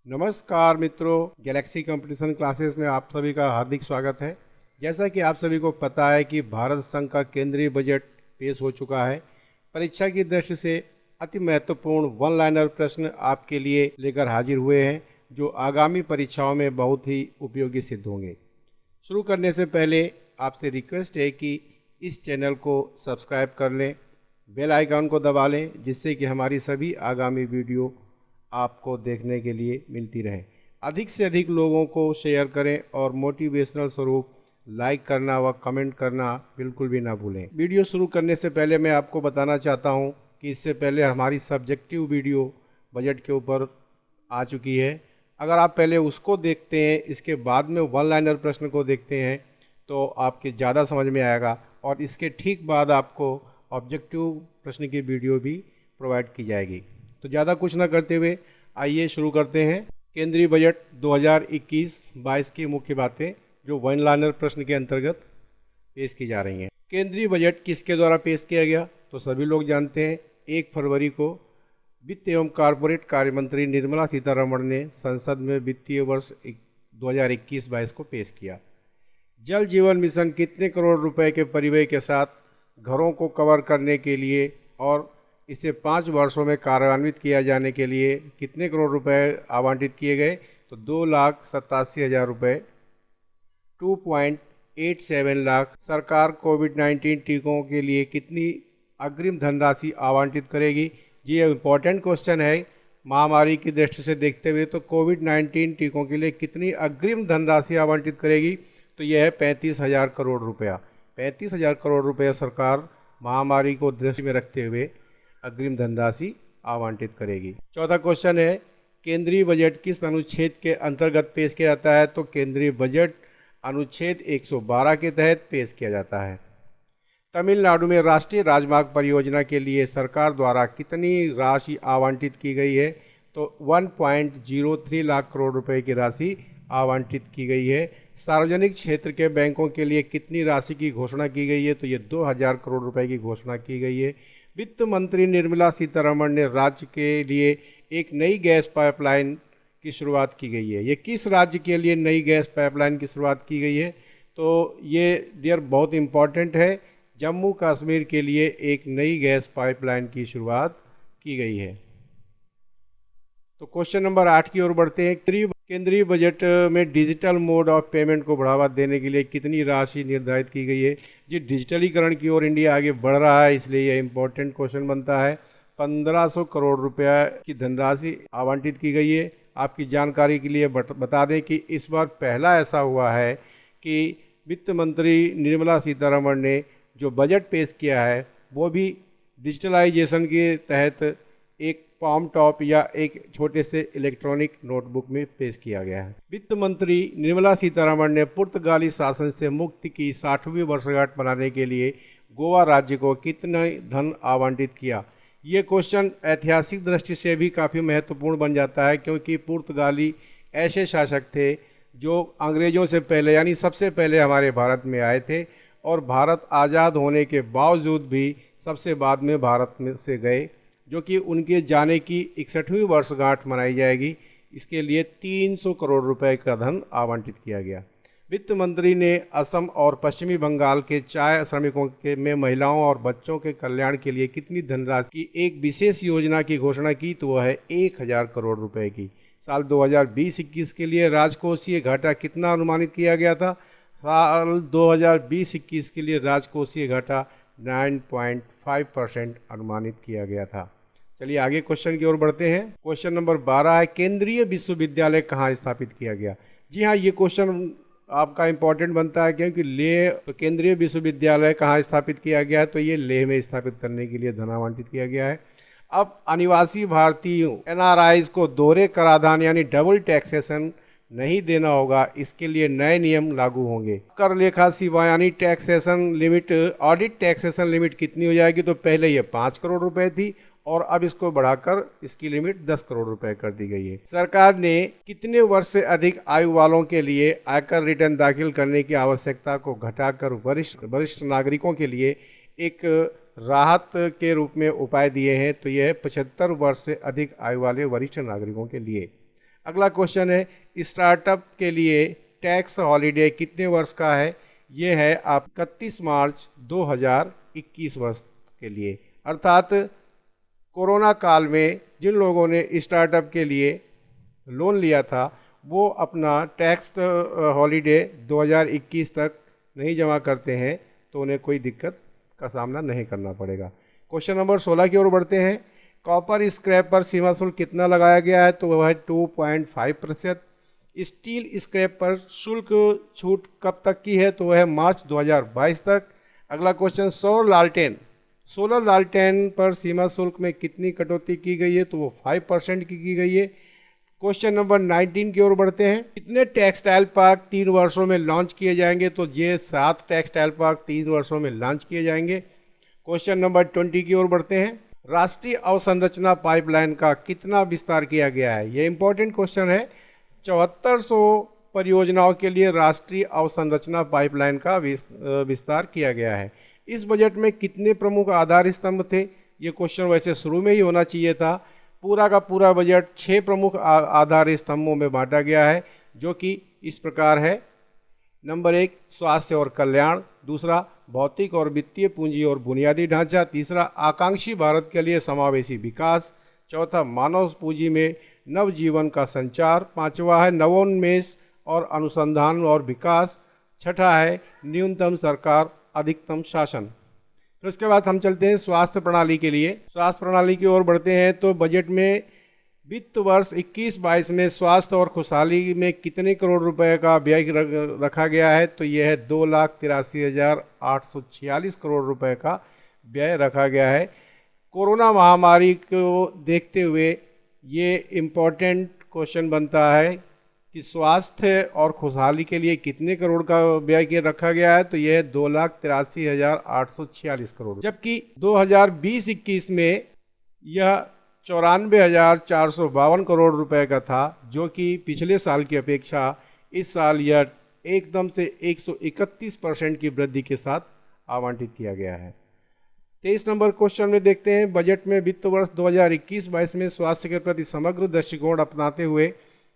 नमस्कार मित्रों, Galaxy competition classes में आप सभी का हार्दिक स्वागत है। जैसा कि आप सभी को पता है कि भारत संघ का केंद्रीय बजट पेश हो चुका है। परीक्षा की दृष्टि से अति महत्वपूर्ण वन लाइनर प्रश्न आपके लिए लेकर हाजिर हुए हैं, जो आगामी परीक्षाओं में बहुत ही उपयोगी सिद्ध होंगे। शुरू करने से पहले आपसे रिक्वेस्ट है कि इस चैनल को सब्सक्राइब कर लें, बेल आइकन को दबा लें, जिससे कि हमारी सभी आगामी वीडियो आपको देखने के लिए मिलती रहे। अधिक से अधिक लोगों को शेयर करें और मोटिवेशनल स्वरूप लाइक करना व कमेंट करना बिल्कुल भी ना भूलें। वीडियो शुरू करने से पहले मैं आपको बताना चाहता हूं कि इससे पहले हमारी सब्जेक्टिव वीडियो बजट के ऊपर आ चुकी है। अगर आप पहले उसको देखते हैं, इसके बाद में वन लाइनर प्रश्न को देखते हैं, तो आपके ज़्यादा समझ में आएगा। और इसके ठीक बाद आपको ऑब्जेक्टिव प्रश्न की वीडियो भी प्रोवाइड की जाएगी। तो ज़्यादा कुछ ना करते हुए आइए शुरू करते हैं। केंद्रीय बजट 2021-22 की मुख्य बातें जो वन लाइनर प्रश्न के अंतर्गत पेश की जा रही हैं। केंद्रीय बजट किसके द्वारा पेश किया गया, तो सभी लोग जानते हैं। 1 फरवरी को वित्त एवं कॉरपोरेट कार्य मंत्री निर्मला सीतारमण ने संसद में वित्तीय वर्ष 2021-22 को पेश किया। जल जीवन मिशन कितने करोड़ रुपए के परिव्यय के साथ घरों को कवर करने के लिए और इसे 5 वर्षों में कार्यान्वित किया जाने के लिए कितने करोड़ रुपए आवंटित किए गए, तो 2,87,000 रुपये। 2.87 लाख। सरकार कोविड-19 टीकों के लिए कितनी अग्रिम धनराशि आवंटित करेगी। ये इम्पोर्टेंट क्वेश्चन है। महामारी की दृष्टि से देखते हुए तो कोविड-19 टीकों के लिए कितनी अग्रिम धनराशि आवंटित करेगी, तो यह है 35,000 करोड़ रुपया। 35,000 करोड़ रुपया सरकार महामारी को दृष्टि में रखते हुए अग्रिम धनराशि आवंटित करेगी। चौथा क्वेश्चन है, केंद्रीय बजट किस अनुच्छेद के अंतर्गत पेश किया जाता है, तो केंद्रीय बजट अनुच्छेद 112 के तहत पेश किया जाता है। तमिलनाडु में राष्ट्रीय राजमार्ग परियोजना के लिए सरकार द्वारा कितनी राशि आवंटित की गई है, तो 1.03 लाख करोड़ रुपए की राशि आवंटित की गई है। सार्वजनिक क्षेत्र के बैंकों के लिए कितनी राशि की घोषणा की गई है, तो ये 2,000 करोड़ रुपए की घोषणा की गई है। वित्त मंत्री निर्मला सीतारमण ने राज्य के लिए एक नई गैस पाइपलाइन की शुरुआत की गई है। ये किस राज्य के लिए नई गैस पाइपलाइन की शुरुआत की गई है, तो ये डियर बहुत इम्पॉर्टेंट है। जम्मू कश्मीर के लिए एक नई गैस पाइपलाइन की शुरुआत की गई है। तो क्वेश्चन नंबर 8 की ओर बढ़ते हैं। केंद्रीय बजट में डिजिटल मोड ऑफ पेमेंट को बढ़ावा देने के लिए कितनी राशि निर्धारित की गई है। जी, डिजिटलीकरण की ओर इंडिया आगे बढ़ रहा है, इसलिए यह इंपॉर्टेंट क्वेश्चन बनता है। 1,500 करोड़ रुपया की धनराशि आवंटित की गई है। आपकी जानकारी के लिए बता दें कि इस बार पहला ऐसा हुआ है कि वित्त मंत्री निर्मला सीतारमण ने जो बजट पेश किया है वो भी डिजिटलाइजेशन के तहत एक पाम टॉप या एक छोटे से इलेक्ट्रॉनिक नोटबुक में पेश किया गया है। वित्त मंत्री निर्मला सीतारमण ने पुर्तगाली शासन से मुक्ति की 60वीं वर्षगांठ मनाने के लिए गोवा राज्य को कितना धन आवंटित किया। ये क्वेश्चन ऐतिहासिक दृष्टि से भी काफ़ी महत्वपूर्ण बन जाता है, क्योंकि पुर्तगाली ऐसे शासक थे जो अंग्रेज़ों से पहले यानी सबसे पहले हमारे भारत में आए थे और भारत आज़ाद होने के बावजूद भी सबसे बाद में भारत में से गए, जो कि उनके जाने की 61वीं वर्षगांठ मनाई जाएगी। इसके लिए 300 करोड़ रुपए का धन आवंटित किया गया। वित्त मंत्री ने असम और पश्चिमी बंगाल के चाय श्रमिकों के में महिलाओं और बच्चों के कल्याण के लिए कितनी धनराशि की एक विशेष योजना की घोषणा की, तो वह है 1,000 करोड़ रुपए की। साल 2020-21 के लिए राजकोषीय घाटा कितना अनुमानित किया गया था। साल 2020-21 के लिए राजकोषीय घाटा 9.5% अनुमानित किया गया था। चलिए आगे क्वेश्चन की ओर बढ़ते हैं। क्वेश्चन नंबर 12 है, केंद्रीय विश्वविद्यालय कहाँ स्थापित किया गया। जी हाँ, ये क्वेश्चन आपका इंपॉर्टेंट बनता है, क्योंकि लेह तो केंद्रीय विश्वविद्यालय कहाँ स्थापित किया गया है, तो ये लेह में स्थापित करने के लिए धन आवंटित किया गया है। अब अनिवासी भारतीयों NRIs को दोहरे कराधान यानी डबल टैक्सेशन नहीं देना होगा। इसके लिए नए नियम लागू होंगे। कर लेखा सेवा यानी taxation limit, audit taxation limit कितनी हो जाएगी, तो पहले ये 5 करोड़ रुपए थी और अब इसको बढ़ाकर इसकी लिमिट 10 करोड़ रुपए कर दी गई है। सरकार ने कितने वर्ष से अधिक आयु वालों के लिए आयकर रिटर्न दाखिल करने की आवश्यकता को घटाकर वरिष्ठ नागरिकों के लिए एक राहत के रूप में उपाय दिए हैं, तो यह है 75 वर्ष से अधिक आयु वाले वरिष्ठ नागरिकों के लिए। अगला क्वेश्चन है, स्टार्टअप के लिए टैक्स हॉलीडे कितने वर्ष का है? ये है आप 31 मार्च 2021 वर्ष के लिए, अर्थात कोरोना काल में जिन लोगों ने स्टार्टअप के लिए लोन लिया था वो अपना टैक्स हॉलीडे 2021 तक नहीं जमा करते हैं तो उन्हें कोई दिक्कत का सामना नहीं करना पड़ेगा। क्वेश्चन नंबर 16 की ओर बढ़ते हैं। कॉपर स्क्रैप पर सीमा शुल्क कितना लगाया गया है? तो वह है 2.5%। स्टील स्क्रैप पर शुल्क छूट कब तक की है? तो वह है मार्च 2022 तक। अगला क्वेश्चन, सोलर लालटेन पर सीमा शुल्क में कितनी कटौती की गई है? तो वो 5% की गई है। क्वेश्चन नंबर 19 की ओर बढ़ते हैं। कितने टेक्सटाइल पार्क 3 वर्षों में लॉन्च किए जाएंगे? तो ये 7 टेक्सटाइल पार्क 3 वर्षों में लॉन्च किए जाएंगे। क्वेश्चन नंबर 20 की ओर बढ़ते हैं। राष्ट्रीय अवसंरचना पाइपलाइन का कितना विस्तार किया गया है? ये इंपॉर्टेंट क्वेश्चन है। 7400 परियोजनाओं के लिए राष्ट्रीय अवसंरचना पाइपलाइन का विस्तार किया गया है। इस बजट में कितने प्रमुख आधार स्तंभ थे? ये क्वेश्चन वैसे शुरू में ही होना चाहिए था। पूरा का पूरा बजट 6 प्रमुख आधार स्तंभों में बांटा गया है, जो कि इस प्रकार है। नंबर 1 स्वास्थ्य और कल्याण, दूसरा भौतिक और वित्तीय पूंजी और बुनियादी ढांचा, तीसरा आकांक्षी भारत के लिए समावेशी विकास, चौथा मानव पूंजी में नवजीवन का संचार, पांचवा है नवोन्मेष और अनुसंधान और विकास, छठा है न्यूनतम सरकार अधिकतम शासन। फिर उसके बाद हम चलते हैं स्वास्थ्य प्रणाली के लिए। स्वास्थ्य प्रणाली की ओर बढ़ते हैं तो बजट में वित्त वर्ष 21-22 में स्वास्थ्य और खुशहाली में कितने करोड़ रुपए का व्यय रखा गया है? तो यह है 2,83,846 करोड़ रुपए का व्यय रखा गया है। कोरोना महामारी को देखते हुए ये इम्पोर्टेंट क्वेश्चन बनता है कि स्वास्थ्य और खुशहाली के लिए कितने करोड़ का व्यय के रखा गया है? तो यह है 2,83,846 करोड़, जबकि 2020-21 में यह 94,452 करोड़ रुपए का था, जो कि पिछले साल की अपेक्षा इस साल यह एकदम से 131% की वृद्धि के साथ आवंटित किया गया है। 23 नंबर क्वेश्चन में देखते हैं, बजट में वित्त वर्ष 2021-22 में स्वास्थ्य के प्रति समग्र दृष्टिकोण अपनाते हुए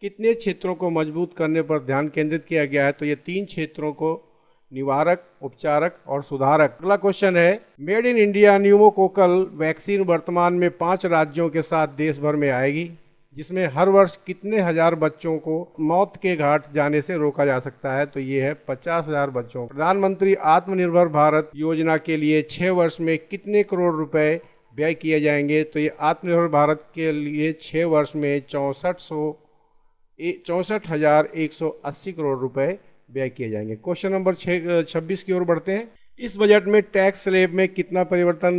कितने क्षेत्रों को मजबूत करने पर ध्यान केंद्रित किया गया है? तो ये 3 क्षेत्रों को, निवारक, उपचारक और सुधारक। अगला क्वेश्चन है, made in India pneumococcal vaccine वर्तमान में 5 राज्यों के साथ देश भर में आएगी, जिसमें हर वर्ष कितने हजार बच्चों को मौत के घाट जाने से रोका जा सकता है? तो ये है 50,000 बच्चों। प्रधानमंत्री आत्मनिर्भर भारत योजना के लिए 6 वर्ष में कितने करोड़ रुपए व्यय किए जाएंगे? तो ये आत्मनिर्भर भारत के लिए 6 वर्ष में 64,180 करोड़ रुपए व्यय किए जाएंगे। क्वेश्चन नंबर 26 की ओर बढ़ते हैं। इस बजट में टैक्स स्लैब में कितना परिवर्तन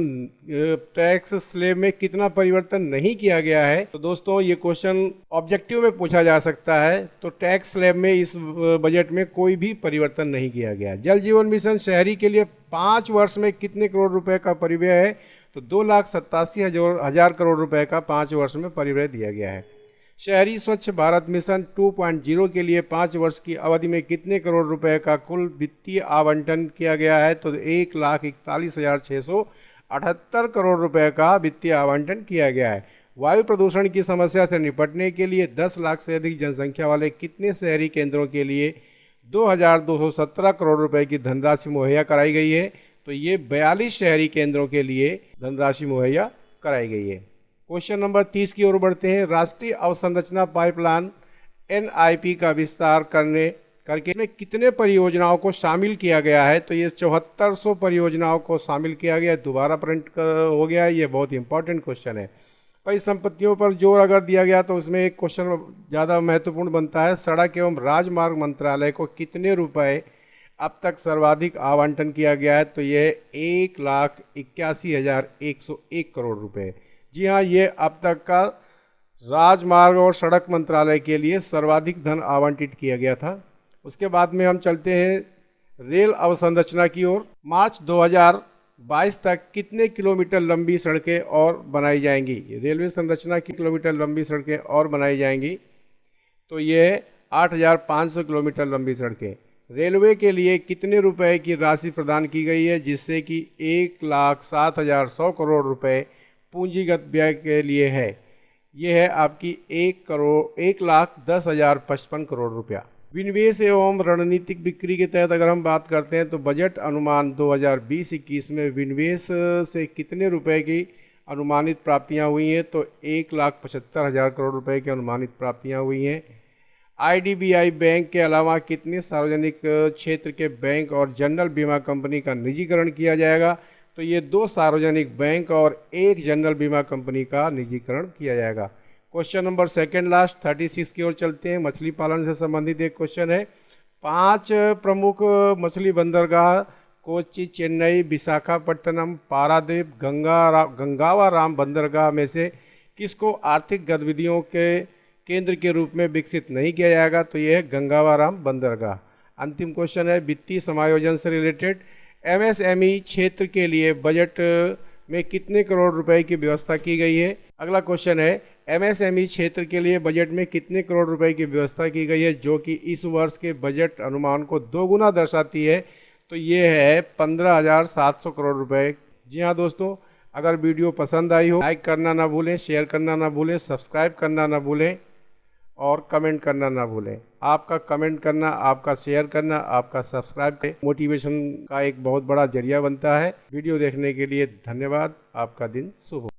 नहीं किया गया है? तो दोस्तों ये क्वेश्चन ऑब्जेक्टिव में पूछा जा सकता है। तो टैक्स स्लैब में इस बजट में कोई भी परिवर्तन नहीं किया गया। जल जीवन मिशन शहरी के लिए 5 वर्ष में कितने करोड़ रुपए का परिव्यय है? तो 2,87,000 करोड़ रुपए का 5 वर्ष में परिव्यय दिया गया है। शहरी स्वच्छ भारत मिशन 2.0 के लिए 5 वर्ष की अवधि में कितने करोड़ रुपए का कुल वित्तीय आवंटन किया गया है? तो 1,41,678 करोड़ रुपए का वित्तीय आवंटन किया गया है। वायु प्रदूषण की समस्या से निपटने के लिए 10 लाख से अधिक जनसंख्या वाले कितने शहरी केंद्रों के लिए 2,217 करोड़ रुपए की धनराशि मुहैया कराई गई है? तो ये 42 शहरी केंद्रों के लिए धनराशि मुहैया कराई गई है। क्वेश्चन नंबर 30 की ओर बढ़ते हैं। राष्ट्रीय अवसंरचना पाइपलाइन NIP का विस्तार करके इसमें कितने परियोजनाओं को शामिल किया गया है? तो ये 7400 परियोजनाओं को शामिल किया गया है। दोबारा प्रिंट हो गया है। ये बहुत इंपॉर्टेंट क्वेश्चन है। परिसंपत्तियों पर जोर अगर दिया गया तो उसमें एक क्वेश्चन ज़्यादा महत्वपूर्ण बनता है, सड़क एवं राजमार्ग मंत्रालय को कितने रुपए अब तक सर्वाधिक आवंटन किया गया है? तो यह 1,81,101 करोड़ रुपए। जी हाँ, ये अब तक का राजमार्ग और सड़क मंत्रालय के लिए सर्वाधिक धन आवंटित किया गया था। उसके बाद में हम चलते हैं रेल अवसंरचना की ओर। मार्च 2022 तक कितने किलोमीटर लंबी सड़कें और बनाई जाएंगी? रेलवे संरचना की किलोमीटर लंबी सड़कें और बनाई जाएंगी, तो ये 8,500 किलोमीटर लंबी सड़कें। रेलवे के लिए कितने रुपए की राशि प्रदान की गई है? जिससे कि 1,07,100 करोड़ रुपए पूंजीगत व्यय के लिए है। ये है आपकी 1,10,55 करोड़ रुपया। विनिवेश एवं रणनीतिक बिक्री के तहत अगर हम बात करते हैं तो बजट अनुमान 2020-21 में विनिवेश से कितने रुपए की अनुमानित प्राप्तियां हुई हैं, तो 1,75,000 करोड़ रुपए की अनुमानित प्राप्तियां हुई हैं। आईडीबीआई बैंक के अलावा कितने सार्वजनिक क्षेत्र के बैंक और जनरल बीमा कंपनी का निजीकरण किया जाएगा, तो ये 2 सार्वजनिक बैंक और 1 जनरल बीमा कंपनी का निजीकरण किया जाएगा। क्वेश्चन नंबर सेकंड लास्ट 36 की ओर चलते हैं। मछली पालन से संबंधित एक क्वेश्चन है। 5 प्रमुख मछली बंदरगाह कोच्चि, चेन्नई, विशाखापट्टनम, पारादीप, गंगावाराम बंदरगाह में से किसको आर्थिक गतिविधियों के केंद्र के रूप में विकसित नहीं किया जाएगा, तो यह है गंगावाराम बंदरगाह। अंतिम क्वेश्चन है वित्तीय समायोजन से रिलेटेड। एमएसएमई क्षेत्र के लिए बजट में कितने करोड़ रुपए की व्यवस्था की गई है। अगला क्वेश्चन है एमएसएमई क्षेत्र के लिए बजट में कितने करोड़ रुपए की व्यवस्था की गई है, जो कि इस वर्ष के बजट अनुमान को 2 गुना दर्शाती है, तो ये है 15,700 करोड़ रुपए। जी हाँ दोस्तों, अगर वीडियो पसंद आई हो लाइक करना ना भूलें, शेयर करना ना भूलें, सब्सक्राइब करना ना भूलें और कमेंट करना ना भूलें। आपका कमेंट करना, आपका शेयर करना, आपका सब्सक्राइब मोटिवेशन का एक बहुत बड़ा जरिया बनता है। वीडियो देखने के लिए धन्यवाद। आपका दिन शुभ हो।